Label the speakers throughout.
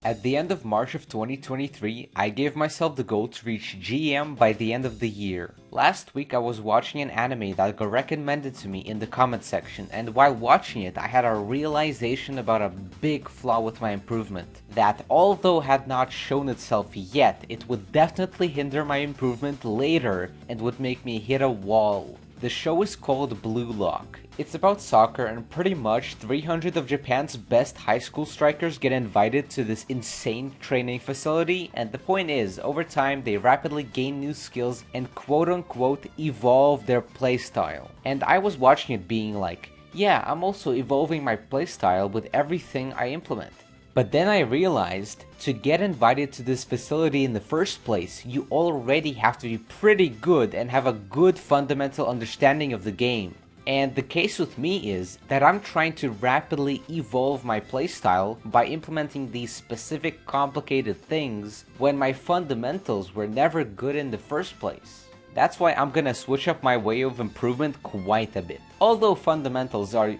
Speaker 1: At the end of March of 2023, I gave myself the goal to reach GM by the end of the year. Last week I was watching an anime that got recommended to me in the comment section, and while watching it I had a realization about a big flaw with my improvement. That although had not shown itself yet, it would definitely hinder my improvement later and would make me hit a wall. The show is called Blue Lock. It's about soccer and pretty much 300 of Japan's best high school strikers get invited to this insane training facility, and the point is, over time they rapidly gain new skills and quote unquote evolve their playstyle. And I was watching it being like, yeah, I'm also evolving my playstyle with everything I implement. But then I realized, to get invited to this facility in the first place, you already have to be pretty good and have a good fundamental understanding of the game. And the case with me is that I'm trying to rapidly evolve my playstyle by implementing these specific complicated things when my fundamentals were never good in the first place. That's why I'm gonna switch up my way of improvement quite a bit. Although fundamentals are,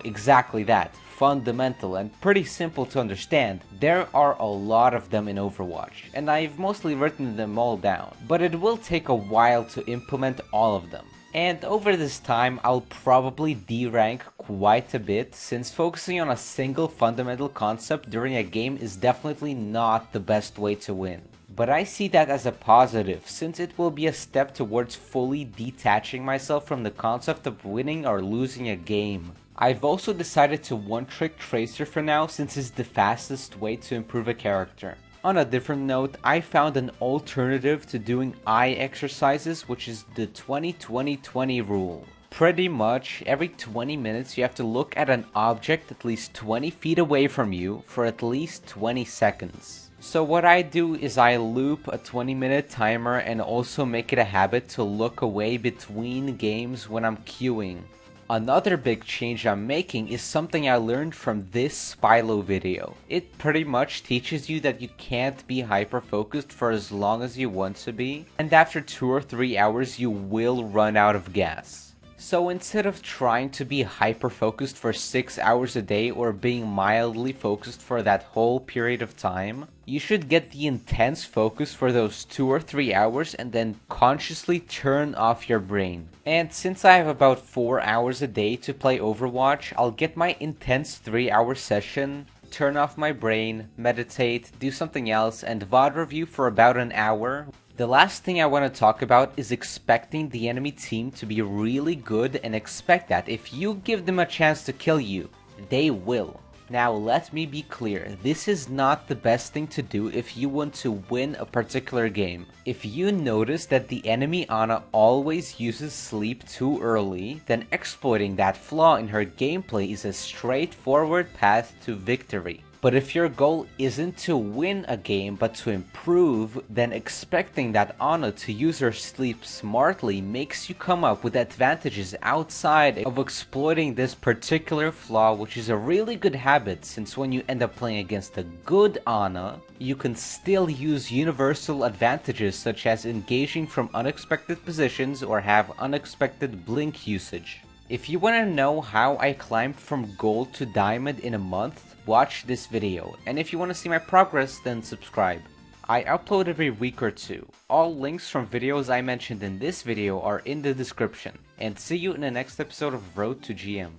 Speaker 1: exactly that, fundamental and pretty simple to understand, there are a lot of them in Overwatch, and I've mostly written them all down, but it will take a while to implement all of them. And over this time, I'll probably D-rank quite a bit, since focusing on a single fundamental concept during a game is definitely not the best way to win. But I see that as a positive, since it will be a step towards fully detaching myself from the concept of winning or losing a game. I've also decided to one-trick Tracer for now, since it's the fastest way to improve a character. On a different note, I found an alternative to doing eye exercises, which is the 20-20-20 rule. Pretty much, every 20 minutes you have to look at an object at least 20 feet away from you for at least 20 seconds. So what I do is I loop a 20-minute timer and also make it a habit to look away between games when I'm queuing. Another big change I'm making is something I learned from this Spylo video. It pretty much teaches you that you can't be hyper-focused for as long as you want to be, and after 2 or 3 hours you will run out of gas. So instead of trying to be hyper-focused for 6 hours a day or being mildly focused for that whole period of time, you should get the intense focus for those 2 or 3 hours and then consciously turn off your brain. And since I have about 4 hours a day to play Overwatch, I'll get my intense 3-hour session, turn off my brain, meditate, do something else, and VOD review for about an hour. The last thing I want to talk about is expecting the enemy team to be really good, and expect that if you give them a chance to kill you, they will. Now let me be clear, this is not the best thing to do if you want to win a particular game. If you notice that the enemy Ana always uses sleep too early, then exploiting that flaw in her gameplay is a straightforward path to victory. But if your goal isn't to win a game but to improve, then expecting that Ana to use her sleep smartly makes you come up with advantages outside of exploiting this particular flaw, which is a really good habit, since when you end up playing against a good Ana, you can still use universal advantages such as engaging from unexpected positions or have unexpected blink usage. If you want to know how I climbed from gold to diamond in a month, watch this video, and if you want to see my progress, then subscribe. I upload every week or two. All links from videos I mentioned in this video are in the description, and see you in the next episode of Road to GM.